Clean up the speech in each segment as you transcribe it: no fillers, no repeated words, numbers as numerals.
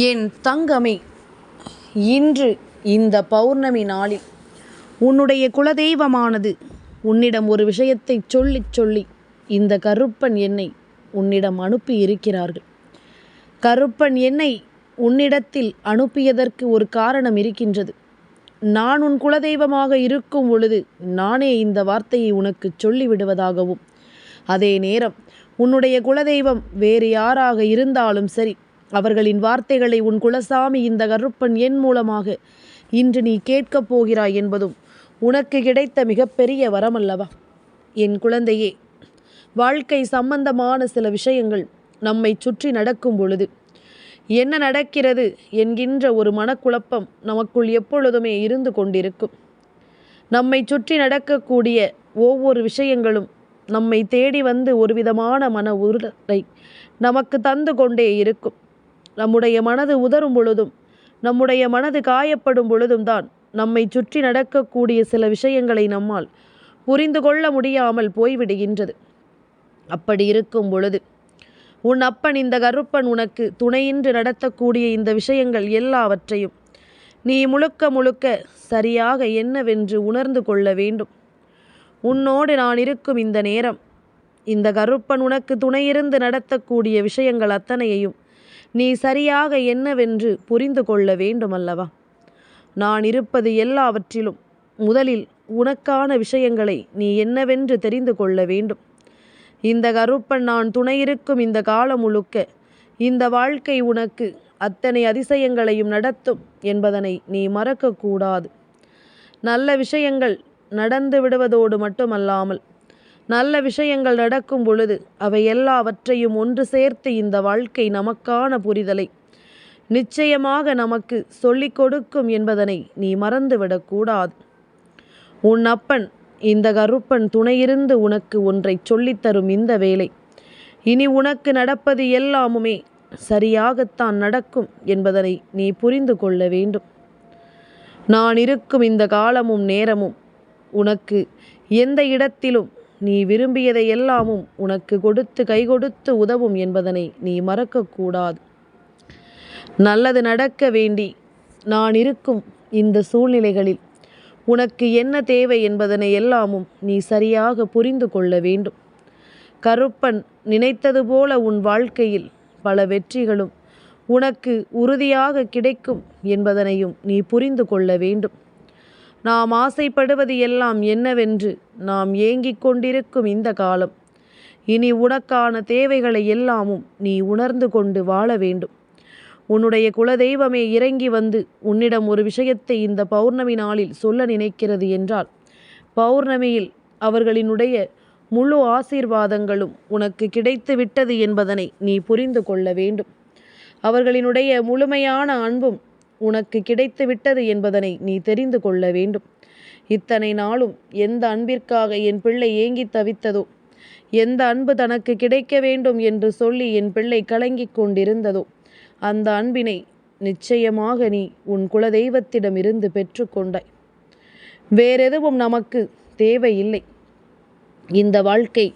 என் தங்கமே, இன்று இந்த பௌர்ணமி நாளில் உன்னுடைய குலதெய்வமானது உன்னிடம் ஒரு விஷயத்தை சொல்லி இந்த கருப்பன் என்னை உன்னிடம் அனுப்பி இருக்கிறார்கள். கருப்பன் என்னை உன்னிடத்தில் அனுப்பியதற்கு ஒரு காரணம் இருக்கின்றது. நான் உன் குலதெய்வமாக இருக்கும் பொழுது நானே இந்த வார்த்தையை உனக்கு சொல்லிவிடுவதாகவும், அதே நேரம் உன்னுடைய குலதெய்வம் வேறு யாராக இருந்தாலும் சரி, அவர்களின் வார்த்தைகளை உன் குலசாமி இந்த கருப்பன் என் மூலமாக இன்று நீ கேட்கப் போகிறாய் என்பதும் உனக்கு கிடைத்த மிகப்பெரிய வரமல்லவா? என் குழந்தையே, வாழ்க்கை சம்பந்தமான சில விஷயங்கள் நம்மை சுற்றி நடக்கும் பொழுது என்ன நடக்கிறது என்கின்ற ஒரு மனக்குழப்பம் நமக்குள் எப்பொழுதுமே இருந்து கொண்டிருக்கும். நம்மை சுற்றி நடக்கக்கூடிய ஒவ்வொரு விஷயங்களும் நம்மை தேடி வந்து ஒரு விதமான மன உறுதலை நமக்கு தந்து கொண்டே இருக்கும். நம்முடைய மனது உதறும் பொழுதும், நம்முடைய மனது காயப்படும் பொழுதும் தான் நம்மை சுற்றி நடக்கக்கூடிய சில விஷயங்களை நம்மால் புரிந்து கொள்ள முடியாமல் போய்விடுகின்றது. அப்படி இருக்கும் பொழுது உன் அப்பன் இந்த கருப்பன் உனக்கு துணையின்றி நடத்தக்கூடிய இந்த விஷயங்கள் எல்லாவற்றையும் நீ முழுக்க சரியாக என்னவென்று உணர்ந்து கொள்ள வேண்டும். உன்னோடு நான் இருக்கும் இந்த நேரம், இந்த கருப்பன் உனக்கு துணையிருந்து நடத்தக்கூடிய விஷயங்கள் அத்தனையையும் நீ சரியாக என்னவென்று புரிந்து கொள்ள வேண்டுமல்லவா? நான் இருப்பது எல்லாவற்றிலும் முதலில் உனக்கான விஷயங்களை நீ என்னவென்று தெரிந்து கொள்ள வேண்டும். இந்த கருப்பன் நான் துணையிருக்கும் இந்த காலம் முழுக்க இந்த வாழ்க்கை உனக்கு அத்தனை அதிசயங்களையும் நடத்தும் என்பதனை நீ மறக்கக்கூடாது. நல்ல விஷயங்கள் நடந்து விடுவதோடு மட்டுமல்லாமல், நல்ல விஷயங்கள் நடக்கும் பொழுது அவை எல்லாவற்றையும் ஒன்று சேர்த்து இந்த வாழ்க்கை நமக்கான புரிதலை நிச்சயமாக நமக்கு சொல்லிக் கொடுக்கும் என்பதனை நீ மறந்துவிடக்கூடாது. உன் அப்பன் இந்த கருப்பன் துணையிருந்து உனக்கு ஒன்றை சொல்லித்தரும் இந்த வேளை, இனி உனக்கு நடப்பது எல்லாமுமே சரியாகத்தான் நடக்கும் என்பதனை நீ புரிந்து கொள்ள வேண்டும். நான் இருக்கும் இந்த காலமும் நேரமும் உனக்கு எந்த இடத்திலும் நீ விரும்பியதை எல்லாமும் உனக்கு கொடுத்து கை கொடுத்து உதவும் என்பதனை நீ மறக்கக்கூடாது. நல்லது நடக்க வேண்டி நான் இருக்கும் இந்த சூழ்நிலைகளில் உனக்கு என்ன தேவை என்பதனை எல்லாமும் நீ சரியாக புரிந்து கொள்ள வேண்டும். கருப்பன் நினைத்தது போல உன் வாழ்க்கையில் பல வெற்றிகளும் உனக்கு உறுதியாக கிடைக்கும் என்பதனையும் நீ புரிந்து கொள்ள வேண்டும். நாம் ஆசைப்படுவது எல்லாம் என்னவென்று நாம் ஏங்கிக் கொண்டிருக்கும் இந்த காலம், இனி உனக்கான தேவைகளை எல்லாமும் நீ உணர்ந்து கொண்டு வாழ வேண்டும். உன்னுடைய குலதெய்வமே இறங்கி வந்து உன்னிடம் ஒரு விஷயத்தை இந்த பௌர்ணமி நாளில் சொல்ல நினைக்கிறது என்றால், பௌர்ணமியில் அவர்களினுடைய முழு ஆசீர்வாதங்களும் உனக்கு கிடைத்து விட்டது என்பதனை நீ புரிந்து கொள்ள வேண்டும். அவர்களினுடைய முழுமையான அன்பும் உனக்கு கிடைத்து விட்டது என்பதனை நீ தெரிந்து கொள்ள வேண்டும். இத்தனை நாளும் எந்த அன்பிற்காக என் பிள்ளை ஏங்கி தவித்ததோ, எந்த அன்பு தனக்கு கிடைக்க வேண்டும் என்று சொல்லி என் பிள்ளை கலங்கிக் கொண்டிருந்ததோ, அந்த அன்பினை நிச்சயமாக நீ உன் குலதெய்வத்திடமிருந்து பெற்றுக்கொண்டாய். வேறெதுவும் நமக்கு தேவையில்லை. இந்த வாழ்க்கை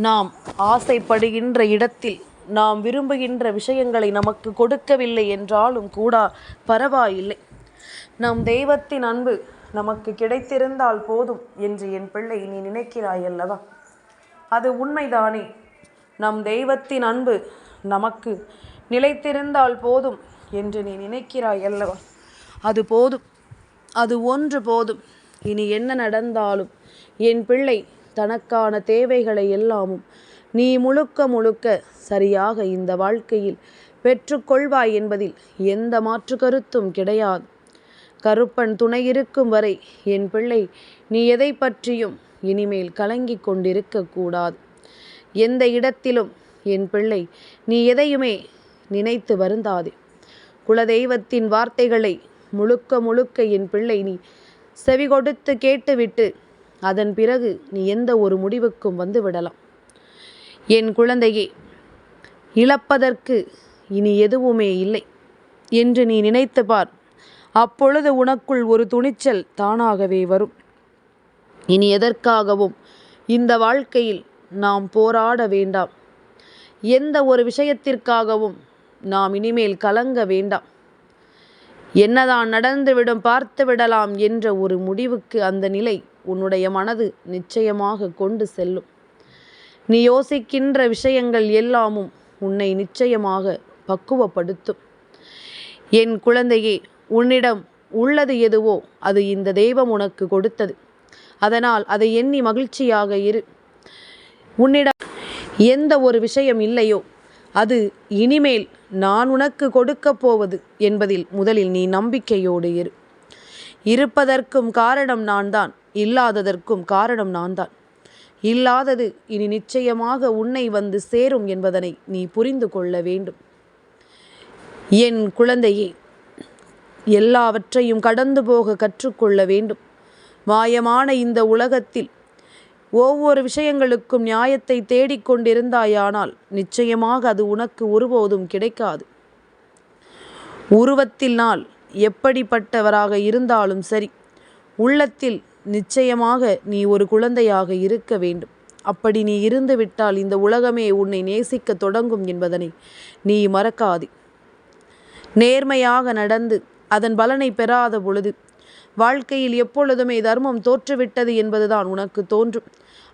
நாம் ஆசைப்படுகின்ற இடத்தில் நாம் விரும்புகின்ற விஷயங்களை நமக்கு கொடுக்கவில்லை என்றாலும் கூட பரவாயில்லை. நம் தெய்வத்தின் அன்பு நமக்கு கிடைத்திருந்தால் போதும் என்று என் பிள்ளை நீ நினைக்கிறாய் அல்லவா? அது உண்மைதானே. நம் தெய்வத்தின் அன்பு நமக்கு நிலைத்திருந்தால் போதும் என்று நீ நினைக்கிறாய் அல்லவா? அது போதும், அது ஒன்று போதும். இனி என்ன நடந்தாலும் என் பிள்ளை தனக்கான தேவைகளை எல்லாமும் நீ முழுக்க சரியாக இந்த வாழ்க்கையில் பெற்றுக்கொள்வாய் என்பதில் எந்த மாற்று கருத்தும் கிடையாது. கருப்பன் துணை இருக்கும் வரை என் பிள்ளை நீ எதை பற்றியும் இனிமேல் கலங்கி கொண்டிருக்க கூடாது. எந்த இடத்திலும் என் பிள்ளை நீ எதையுமே நினைத்து வருந்தாதே. குலதெய்வத்தின் வார்த்தைகளை முழுக்க என் பிள்ளை நீ செவி கொடுத்து கேட்டுவிட்டு அதன் பிறகு நீ எந்த ஒரு முடிவுக்கும் வந்து விடலாம். என் குழந்தையே, இழப்பதற்கு இனி எதுவுமே இல்லை என்று நீ நினைத்து பார். அப்பொழுது உனக்குள் ஒரு துணிச்சல் தானாகவே வரும். இனி எதற்காகவும் இந்த வாழ்க்கையில் நாம் போராட வேண்டாம். எந்த ஒரு விஷயத்திற்காகவும் நாம் இனிமேல் கலங்க வேண்டாம். என்னதான் நடந்துவிடும் பார்த்து விடலாம் என்ற ஒரு முடிவுக்கு அந்த நிலை உன்னுடைய மனது நிச்சயமாக கொண்டு செல்லும். நீ யோசிக்கின்ற விஷயங்கள் எல்லாமும் உன்னை நிச்சயமாக பக்குவப்படுத்தும். என் குழந்தையே, உன்னிடம் உள்ளது எதுவோ அது இந்த தெய்வம் உனக்கு கொடுத்தது. அதனால் அதை எண்ணி மகிழ்ச்சியாக இரு. உன்னிடம் எந்த ஒரு விஷயம் இல்லையோ அது இனிமேல் நான் உனக்கு கொடுக்கப் போவது என்பதில் முதலில் நீ நம்பிக்கையோடு இரு. இருப்பதற்கும் காரணம் நான் தான், இல்லாததற்கும் காரணம் நான் தான். இல்லாதது இனி நிச்சயமாக உன்னை வந்து சேரும் என்பதனை நீ புரிந்து கொள்ள வேண்டும். என் குழந்தையே, எல்லாவற்றையும் கடந்து போக கற்றுக்கொள்ள வேண்டும். மாயமான இந்த உலகத்தில் ஒவ்வொரு விஷயங்களுக்கும் நியாயத்தை தேடிக்கொண்டிருந்தாயானால் நிச்சயமாக அது உனக்கு ஒருபோதும் கிடைக்காது. உருவத்தில் நாள் எப்படிப்பட்டவராக இருந்தாலும் சரி, உள்ளத்தில் நிச்சயமாக நீ ஒரு குழந்தையாக இருக்க வேண்டும். அப்படி நீ இருந்துவிட்டால் இந்த உலகமே உன்னை நேசிக்க தொடங்கும் என்பதனை நீ மறக்காதே. நேர்மையாக நடந்து அதன் பலனை பெறாத பொழுது வாழ்க்கையில் எப்பொழுதுமே தர்மம் தோற்றுவிட்டது என்பதுதான் உனக்கு தோன்றும்.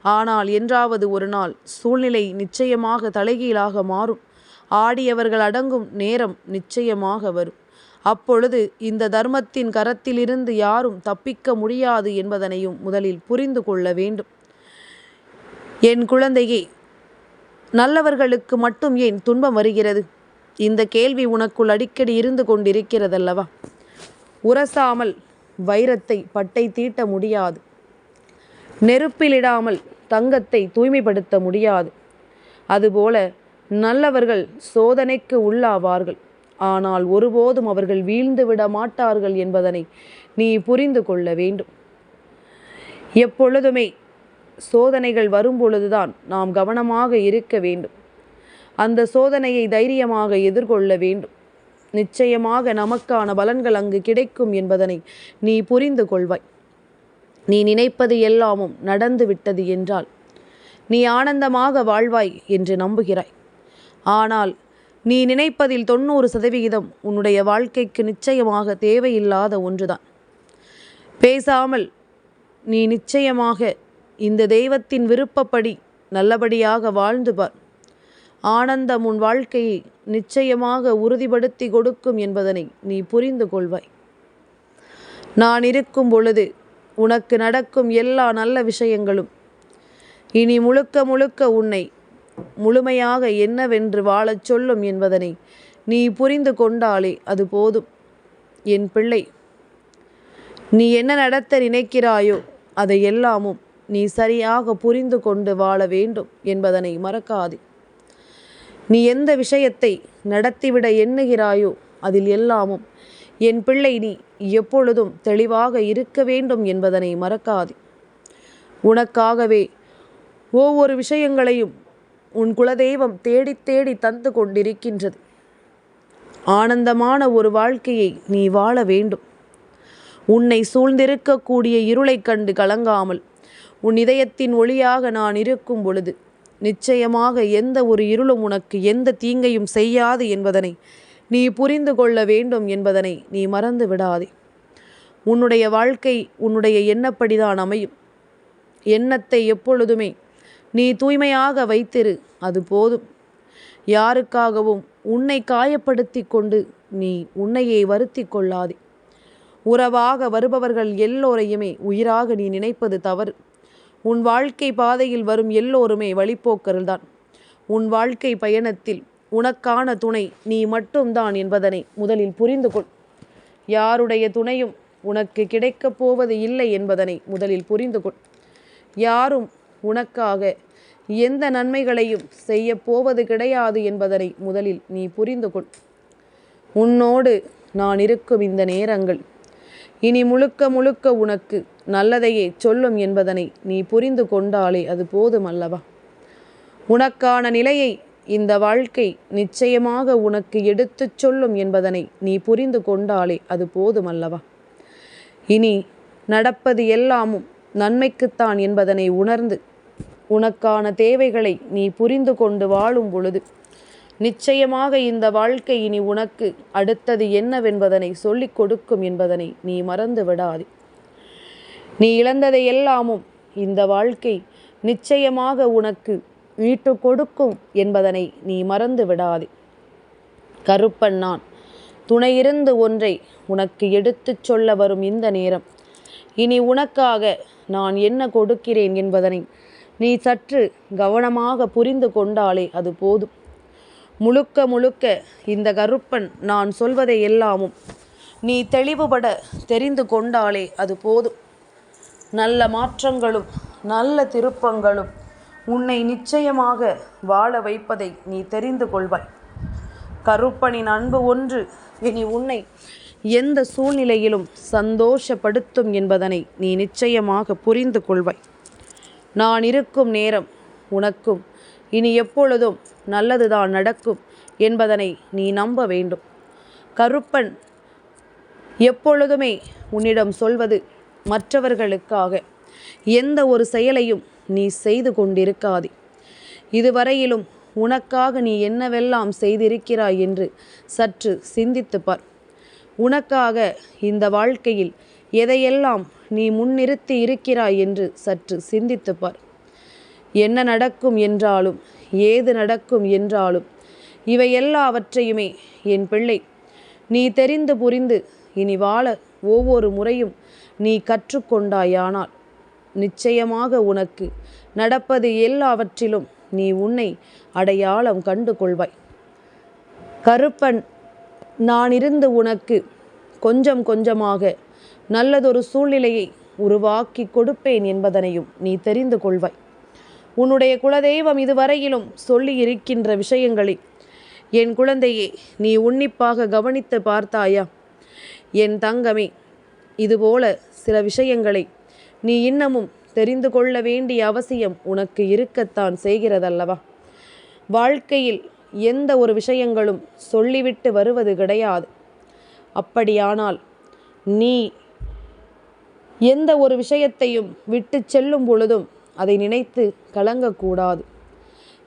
ஆனால் என்றாவது ஒரு நாள் சூழ்நிலை நிச்சயமாக தலைகீழாக மாறும். ஆடியவர்கள் அடங்கும் நேரம் நிச்சயமாக வரும். அப்பொழுது இந்த தர்மத்தின் கரத்திலிருந்து யாரும் தப்பிக்க முடியாது என்பதனையும் முதலில் புரிந்து கொள்ள வேண்டும். என் குழந்தையே, நல்லவர்களுக்கு மட்டும் ஏன் துன்பம் வருகிறது? இந்த கேள்வி உனக்குள் அடிக்கடி இருந்து கொண்டிருக்கிறதல்லவா? உரசாமல் வைரத்தை பட்டை தீட்ட முடியாது. நெருப்பிலிடாமல் தங்கத்தை தூய்மைப்படுத்த முடியாது. அதுபோல நல்லவர்கள் சோதனைக்கு உள்ளாவார்கள். ஆனால் ஒருபோதும் அவர்கள் வீழ்ந்து விட மாட்டார்கள் என்பதனை நீ புரிந்து கொள்ள வேண்டும். எப்பொழுதுமே சோதனைகள் வரும்பொழுதுதான் நாம் கவனமாக இருக்க வேண்டும். அந்த சோதனையை தைரியமாக எதிர்கொள்ள வேண்டும். நிச்சயமாக நமக்கான பலன்கள் அங்கு கிடைக்கும் என்பதனை நீ புரிந்து கொள்வாய். நீ நினைப்பது எல்லாமும் நடந்து விட்டது என்றால் நீ ஆனந்தமாக வாழ்வாய் என்று நம்புகிறாய். ஆனால் நீ நினைப்பதில் 90% உன்னுடைய வாழ்க்கைக்கு நிச்சயமாக தேவையில்லாத ஒன்றுதான். பேசாமல் நீ நிச்சயமாக இந்த தெய்வத்தின் விருப்பப்படி நல்லபடியாக வாழ்ந்து பார். ஆனந்தம் உன் வாழ்க்கையை நிச்சயமாக உறுதிப்படுத்தி கொடுக்கும் என்பதனை நீ புரிந்து கொள்வாய். நான் இருக்கும் பொழுது உனக்கு நடக்கும் எல்லா நல்ல விஷயங்களும் இனி முழுக்க முழுக்க உன்னை முழுமையாக என்னவென்று வாழச் சொல்லும் என்பதனை நீ புரிந்து கொண்டாலே அது போதும். என் பிள்ளை, நீ என்ன நடத்த நினைக்கிறாயோ அதை எல்லாமும் நீ சரியாக புரிந்து கொண்டு வாழ வேண்டும் என்பதனை மறக்காதே. நீ எந்த விஷயத்தை நடத்திவிட எண்ணுகிறாயோ அதில் எல்லாமும் என் பிள்ளை நீ எப்பொழுதும் தெளிவாக இருக்க வேண்டும் என்பதனை மறக்காதே. உனக்காகவே ஒவ்வொரு விஷயங்களையும் உன் குலதெய்வம் தேடி தேடி தந்து கொண்டிருக்கின்றது. ஆனந்தமான ஒரு வாழ்க்கையை நீ வாழ வேண்டும். உன்னை சூழ்ந்திருக்கக்கூடிய இருளை கண்டு கலங்காமல் உன் இதயத்தின் ஒளியாக நான் இருக்கும் பொழுது நிச்சயமாக எந்த ஒரு இருளும் உனக்கு எந்த தீங்கையும் செய்யாது என்பதனை நீ புரிந்து கொள்ள வேண்டும் என்பதனை நீ மறந்து விடாதே. உன்னுடைய வாழ்க்கை உன்னுடைய எண்ணப்படிதான் அமையும். எண்ணத்தை எப்பொழுதுமே நீ தூய்மையாக வைத்திரு, அது போதும். யாருக்காகவும் உன்னை காயப்படுத்தி கொண்டு நீ உன்னையே வருத்தி கொள்ளாதே. உறவாக வருபவர்கள் எல்லோரையுமே உயிராக நீ நினைப்பது தவறு. உன் வாழ்க்கை பாதையில் வரும் எல்லோருமே வழிப்போக்கர்கள்தான். உன் வாழ்க்கை பயணத்தில் உனக்கான துணை நீ மட்டும்தான் என்பதனை முதலில் புரிந்து கொள். யாருடைய துணையும் உனக்கு கிடைக்கப் போவது இல்லை என்பதனை முதலில் புரிந்து கொள். யாரும் உனக்காக எந்த நன்மைகளையும் செய்ய போவது கிடையாது என்பதனை முதலில் நீ புரிந்து கொள். உன்னோடு நான் இருக்கும் இந்த நேரங்கள் இனி முழுக்க முழுக்க உனக்கு நல்லதையே சொல்லும் என்பதனை நீ புரிந்து கொண்டாலே அது போதும் அல்லவா? உனக்கான நிலையை இந்த வாழ்க்கை நிச்சயமாக உனக்கு எடுத்துச் சொல்லும் என்பதனை நீ புரிந்து கொண்டாலே அது போதும் அல்லவா? இனி நடப்பது எல்லாமும் நன்மைக்குத்தான் என்பதனை உணர்ந்து உனக்கான தேவைகளை நீ புரிந்து கொண்டு வாழும் பொழுது நிச்சயமாக இந்த வாழ்க்கை இனி உனக்கு அடுத்தது என்னவென்பதனை சொல்லிக் கொடுக்கும் என்பதனை நீ மறந்து விடாதே. நீ இழந்ததை எல்லாமும் இந்த வாழ்க்கை நிச்சயமாக உனக்கு மீட்டு கொடுக்கும் என்பதனை நீ மறந்து விடாதே. கருப்பன் நான் துணையிருந்து ஒன்றை உனக்கு எடுத்துச் சொல்ல வரும் இந்த நேரம், இனி உனக்காக நான் என்ன கொடுக்கிறேன் என்பதனை நீ சற்று கவனமாக புரிந்து கொண்டாலே அது போதும். முழுக்க முழுக்க இந்த கருப்பன் நான் சொல்வதை எல்லாமும் நீ தெளிவுபட தெரிந்து கொண்டாலே அது போதும். நல்ல மாற்றங்களும் நல்ல திருப்பங்களும் உன்னை நிச்சயமாக வாழ வைப்பதை நீ தெரிந்து கொள்வாய். கருப்பனின் அன்பு ஒன்று இனி உன்னை எந்த சூழ்நிலையிலும் சந்தோஷப்படுத்தும் என்பதனை நீ நிச்சயமாக புரிந்து கொள்வாய். நான் இருக்கும் நேரம் உனக்கும் இனி எப்பொழுதும் நல்லதுதான் நடக்கும் என்பதனை நீ நம்ப வேண்டும். கருப்பன் எப்பொழுதுமே உன்னிடம் சொல்வது மற்றவர்களுக்காக எந்த ஒரு செயலையும் நீ செய்து கொண்டிருக்காதே. இதுவரையிலும் உனக்காக நீ என்னவெல்லாம் செய்திருக்கிறாய் என்று சற்று சிந்தித்துப்பார். உனக்காக இந்த வாழ்க்கையில் எதையெல்லாம் நீ முன்னிறுத்தி இருக்கிறாய் என்று சற்று சிந்தித்துப்பார். என்ன நடக்கும் என்றாலும் ஏது நடக்கும் என்றாலும் இவை எல்லாவற்றையுமே என் பிள்ளை நீ தெரிந்து புரிந்து இனி வாழ ஒவ்வொரு முறையும் நீ கற்றுக்கொண்டாயானால் நிச்சயமாக உனக்கு நடப்பது எல்லாவற்றிலும் நீ உன்னை அடையாளம் கண்டு கொள்வாய். கருப்பன் நான் இருந்து உனக்கு கொஞ்சம் கொஞ்சமாக நல்லதொரு சூழ்நிலையை உருவாக்கி கொடுப்பேன் என்பதனையும் நீ தெரிந்து கொள்வாய். உன்னுடைய குலதெய்வம் இதுவரையிலும் சொல்லி இருக்கின்ற விஷயங்களை என் குழந்தையே நீ உன்னிப்பாக கவனித்து பார்த்தாயா? என் தங்கமே, இதுபோல சில விஷயங்களை நீ இன்னமும் தெரிந்து கொள்ள வேண்டிய அவசியம் உனக்கு இருக்கத்தான் செய்கிறதல்லவா? வாழ்க்கையில் எந்த ஒரு விஷயங்களும் சொல்லிவிட்டு வருவது கிடையாது. அப்படியானால் நீ எந்த ஒரு விஷயத்தையும் விட்டு செல்லும் பொழுதும் அதை நினைத்து கலங்கக்கூடாது.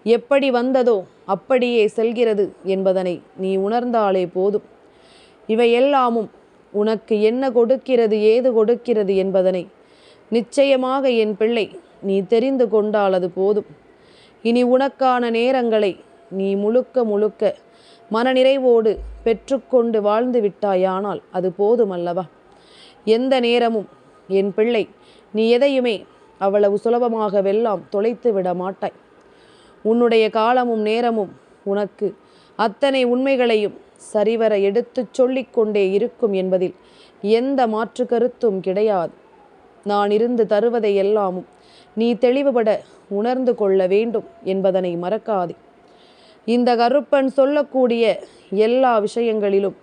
எப்படி வந்ததோ அப்படியே செல்கிறது என்பதனை நீ உணர்ந்தாலே போதும். இவையெல்லாமும் உனக்கு என்ன கொடுக்கிறது ஏது கொடுக்கிறது என்பதனை நிச்சயமாக என் பிள்ளை நீ தெரிந்து கொண்டால் அது போதும். இனி உனக்கான நேரங்களை நீ முழுக்க முழுக்க மனநிறைவோடு பெற்றுக்கொண்டு வாழ்ந்து விட்டாயானால் அது போதுமல்லவா? எந்த நேரமும் என் பிள்ளை நீ எதையுமே அவ்வளவு சுலபமாகவெல்லாம் தொலைத்து விட மாட்டாய். உன்னுடைய காலமும் நேரமும் உனக்கு அத்தனை உண்மைகளையும் சரிவர எடுத்துச் சொல்லிக்கொண்டே இருக்கும் என்பதில் எந்த மாற்று கருத்தும் கிடையாது. நான் இருந்து தருவதை எல்லாமும் நீ தெளிவுபட உணர்ந்து கொள்ள வேண்டும் என்பதனை மறக்காதே. இந்த கருப்பன் சொல்லக்கூடிய எல்லா விஷயங்களிலும்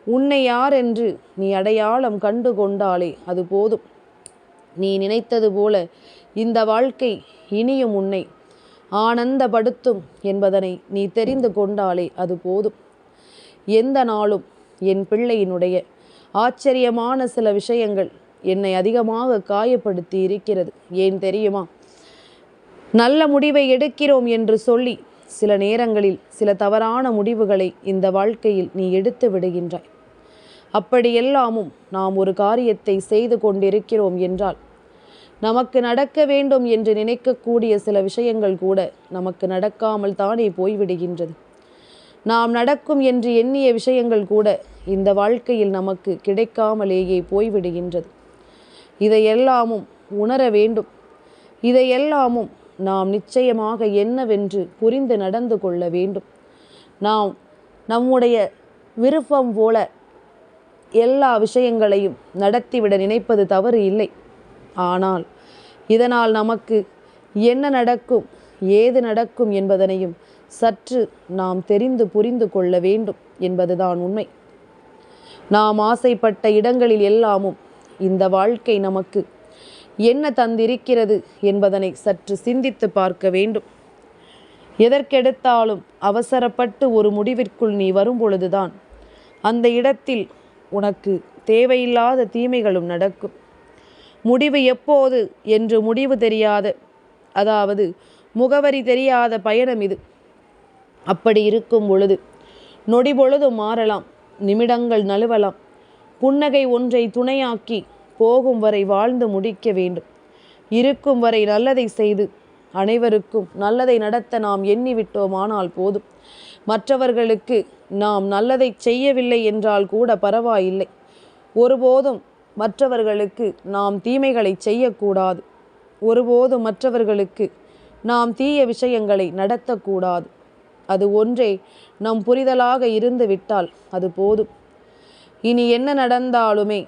உன்னை யார் என்று நீ அடையாளம் கண்டு கொண்டாலே அது போதும். நீ நினைத்தது போல இந்த வாழ்க்கை இனியும் உன்னை ஆனந்தப்படுத்தும் என்பதனை நீ தெரிந்து கொண்டாலே அது போதும். எந்த நாளும் என் பிள்ளையினுடைய ஆச்சரியமான சில விஷயங்கள் என்னை அதிகமாக காயப்படுத்தி இருக்கிறது. ஏன் தெரியுமா? நல்ல முடிவை எடுக்கிறோம் என்று சொல்லி சில நேரங்களில் சில தவறான முடிவுகளை இந்த வாழ்க்கையில் நீ எடுத்து விடுகின்றாய். அப்படியெல்லாமும் நாம் ஒரு காரியத்தை செய்து கொண்டிருக்கிறோம் என்றால் நமக்கு நடக்க வேண்டும் என்று நினைக்கக்கூடிய சில விஷயங்கள் கூட நமக்கு நடக்காமல் தானே போய்விடுகின்றது. நாம் நடக்கும் என்று எண்ணிய விஷயங்கள் கூட இந்த வாழ்க்கையில் நமக்கு கிடைக்காமலேயே போய்விடுகின்றது. இதையெல்லாமும் உணர வேண்டும். இதையெல்லாமும் நாம் நிச்சயமாக என்னவென்று புரிந்து நடந்து கொள்ள வேண்டும். நாம் நம்முடைய விருப்பம் போல எல்லா விஷயங்களையும் நடத்திவிட நினைப்பது தவறு இல்லை. ஆனால் இதனால் நமக்கு என்ன நடக்கும் ஏது நடக்கும் என்பதனையும் சற்று நாம் தெரிந்து புரிந்து கொள்ள வேண்டும் என்பதுதான் உண்மை. நாம் ஆசைப்பட்ட இடங்களில் எல்லாமும் இந்த வாழ்க்கை நமக்கு என்ன தந்திருக்கிறது என்பதனை சற்று சிந்தித்து பார்க்க வேண்டும். எதற்கெடுத்தாலும் அவசரப்பட்டு ஒரு முடிவிற்குள் நீ வரும்பொழுதுதான் அந்த இடத்தில் உனக்கு தேவையில்லாத தீமைகளும் நடக்கும். முடிவு எப்போது என்று முடிவு தெரியாத, அதாவது முகவரி தெரியாத பயணம் இது. அப்படி இருக்கும் பொழுது நொடி பொழுதும் மாறலாம், நிமிடங்கள் நழுவலாம். புன்னகை ஒன்றை துணையாக்கி போகும் வரை வாழ்ந்து முடிக்க வேண்டும். இருக்கும் வரை நல்லதை செய்து அனைவருக்கும் நல்லதை நடத்த நாம் எண்ணிவிட்டோமானால் போதும். மற்றவர்களுக்கு நாம் நல்லதை செய்யவில்லை என்றால் கூட பரவாயில்லை. ஒருபோதும் மற்றவர்களுக்கு நாம் தீமைகளை செய்யக்கூடாது. ஒருபோதும் மற்றவர்களுக்கு நாம் தீய விஷயங்களை நடத்தக்கூடாது. அது ஒன்றே நம் புரிதலாக இருந்து விட்டால் அது போதும். இனி என்ன நடந்தாலுமே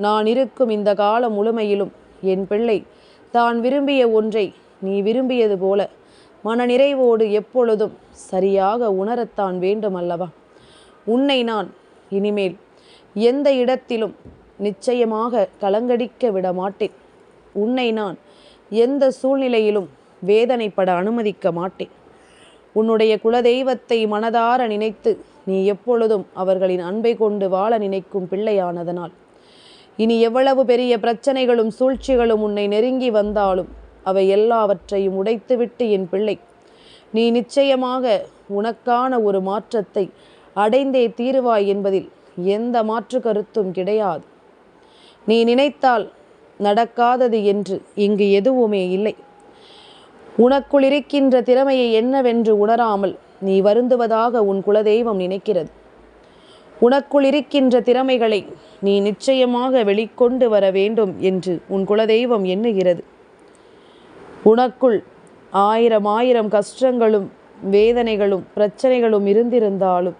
நான் இருக்கும் இந்த காலம் முழுமையிலும் என் பிள்ளை தான் விரும்பிய ஒன்றை நீ விரும்பியது போல மனநிறைவோடு எப்பொழுதும் சரியாக உணரத்தான் வேண்டும் அல்லவா? உன்னை நான் இனிமேல் எந்த இடத்திலும் நிச்சயமாக கலங்கடிக்க விட மாட்டேன். உன்னை நான் எந்த சூழ்நிலையிலும் வேதனைப்பட அனுமதிக்க மாட்டேன். உன்னுடைய குலதெய்வத்தை மனதார நினைத்து நீ எப்பொழுதும் அவர்களின் அன்பை கொண்டு வாழ நினைக்கும் பிள்ளையானதனால் இனி எவ்வளவு பெரிய பிரச்சனைகளும் சூழ்ச்சிகளும் உன்னை நெருங்கி வந்தாலும் அவை எல்லாவற்றையும் உடைத்துவிட்டு என் பிள்ளை நீ நிச்சயமாக உனக்கான ஒரு மாற்றத்தை அடைந்தே தீருவாய் என்பதில் எந்த மாற்று கருத்தும் கிடையாது. நீ நினைத்தால் நடக்காதது என்று இங்கு எதுவுமே இல்லை. உனக்குள் இருக்கின்ற திறமையை என்னவென்று உணராமல் நீ வருந்துவதாக உன் குலதெய்வம் நினைக்கிறது. உனக்குள் இருக்கின்ற திறமைகளை நீ நிச்சயமாக வெளிக்கொண்டு வர வேண்டும் என்று உன் குலதெய்வம் எண்ணுகிறது. உனக்குள் ஆயிரம் கஷ்டங்களும் வேதனைகளும் பிரச்சனைகளும் இருந்திருந்தாலும்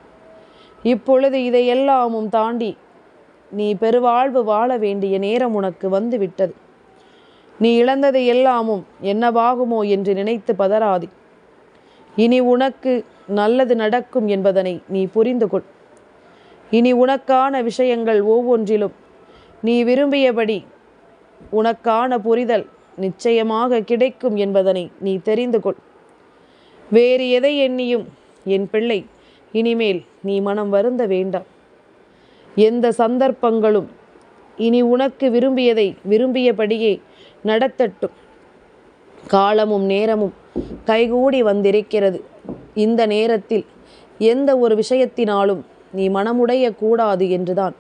இப்பொழுது இதையெல்லாமும் தாண்டி நீ பெருவாழ்வு வாழ வேண்டிய நேரம் உனக்கு வந்து விட்டது. நீ இழந்தது எல்லாமும் என்னவாகுமோ என்று நினைத்து பதறாதே. இனி உனக்கு நல்லது நடக்கும் என்பதனை நீ புரிந்து கொள். இனி உனக்கான விஷயங்கள் ஒவ்வொன்றிலும் நீ விரும்பியபடி உனக்கான புரிதல் நிச்சயமாக கிடைக்கும் என்பதனை நீ தெரிந்து கொள். வேறு எதை எண்ணியும் என் பிள்ளை இனிமேல் நீ மனம் வருந்த வேண்டாம். எந்த சந்தர்ப்பங்களும் இனி உனக்கு விரும்பியதை விரும்பியபடியே நடத்தட்டும். காலமும் நேரமும் கைகூடி வந்திருக்கிறது. இந்த நேரத்தில் எந்த ஒரு விஷயத்தினாலும் நீ மனமுடைய கூடாது என்றுதான்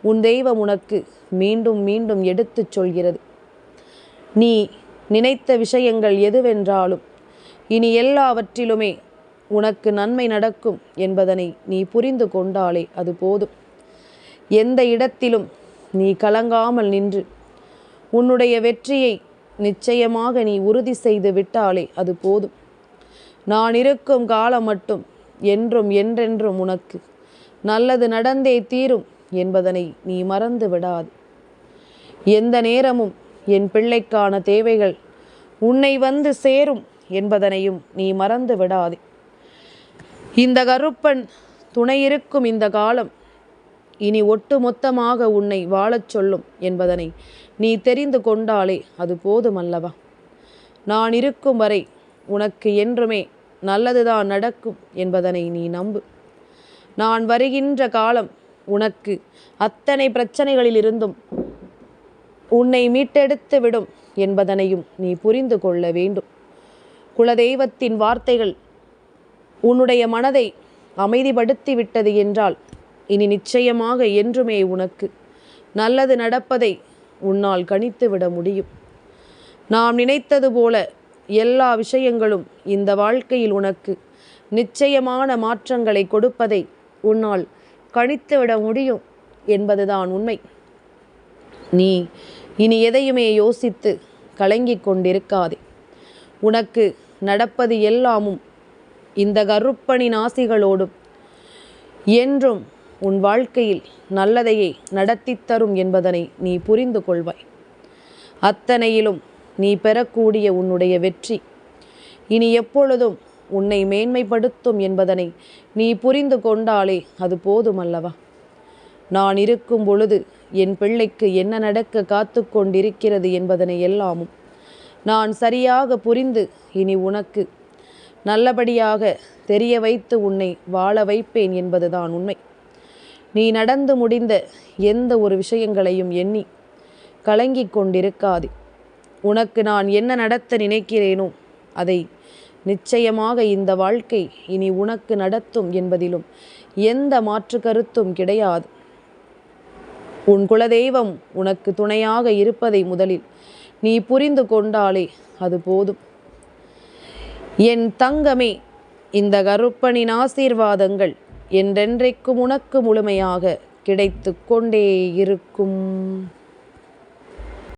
உன் தெய்வம் உனக்கு மீண்டும் மீண்டும் எடுத்துச் சொல்கிறது. நீ நினைத்த விஷயங்கள் எதுவென்றாலும் இனி எல்லாவற்றிலுமே உனக்கு நன்மை நடக்கும் என்பதனை நீ புரிந்து கொண்டாலே அது போதும். எந்த இடத்திலும் நீ கலங்காமல் நின்று உன்னுடைய வெற்றியை நிச்சயமாக நீ உறுதி செய்து விட்டாலே அது போதும். நான் இருக்கும் காலம் மட்டும் என்றும் என்றென்றும் உனக்கு நல்லது நடந்தே தீரும் என்பதனை நீ மறந்து விடாது. எந்த நேரமும் என் பிள்ளைக்கான தேவைகள் உன்னை வந்து சேரும் என்பதனையும் நீ மறந்து விடாதே. இந்த கருப்பன் துணையிருக்கும் இந்த காலம் இனி ஒட்டு மொத்தமாக உன்னை வாழச் சொல்லும் என்பதனை நீ தெரிந்து கொண்டாலே அது போதுமல்லவா? நான் இருக்கும் வரை உனக்கு என்றுமே நல்லதுதான் நடக்கும் என்பதனை நீ நம்பு. நான் வருகின்ற காலம் உனக்கு அத்தனை பிரச்சனைகளிலிருந்தும் உன்னை மீட்டெடுத்து விடும் என்பதனையும் நீ புரிந்து கொள்ள வேண்டும். குலதெய்வத்தின் வார்த்தைகள் உன்னுடைய மனதை அமைதிப்படுத்தி விட்டது என்றால் இனி நிச்சயமாக என்றுமே உனக்கு நல்லது நடப்பதை உன்னால் கணித்து விட முடியும். நாம் நினைத்தது போல எல்லா விஷயங்களும் இந்த வாழ்க்கையில் உனக்கு நிச்சயமான மாற்றங்களை கொடுப்பதை உன்னால் கணித்துவிட முடியும் என்பதுதான் உண்மை. நீ இனி எதையுமே யோசித்து கலங்கிக் கொண்டிருக்காதே. உனக்கு நடப்பது எல்லாமும் இந்த கருப்பனின் ஆசிகளோடும் என்றும் உன் வாழ்க்கையில் நல்லதையே நடத்தி தரும் என்பதனை நீ புரிந்து கொள்வாய். அத்தனையிலும் நீ பெறக்கூடிய உன்னுடைய வெற்றி இனி எப்பொழுதும் உன்னை மேன்மைப்படுத்தும் என்பதனை நீ புரிந்து கொண்டாலே அது போதுமல்லவா? நான் இருக்கும் பொழுது என் பிள்ளைக்கு என்ன நடக்க காத்து கொண்டிருக்கிறது என்பதனை எல்லாமும் நான் சரியாக புரிந்து இனி உனக்கு நல்லபடியாக தெரிய வைத்து உன்னை வாழ வைப்பேன் என்பதுதான் உண்மை. நீ நடந்து முடிந்த எந்த ஒரு விஷயங்களையும் எண்ணி கலங்கிக் கொண்டிருக்காதே. உனக்கு நான் என்ன நடத்த நினைக்கிறேனோ அதை நிச்சயமாக இந்த வாழ்க்கை இனி உனக்கு நடத்தும் என்பதிலும் எந்த மாற்று கருத்தும் கிடையாது. உன் குலதெய்வம் உனக்கு துணையாக இருப்பதை முதலில் நீ புரிந்து கொண்டாலே அது போதும். என் தங்கமே, இந்த கருப்பனின் ஆசீர்வாதங்கள் என்றென்றைக்கும் உனக்கு முழுமையாக கிடைத்து கொண்டே இருக்கும்.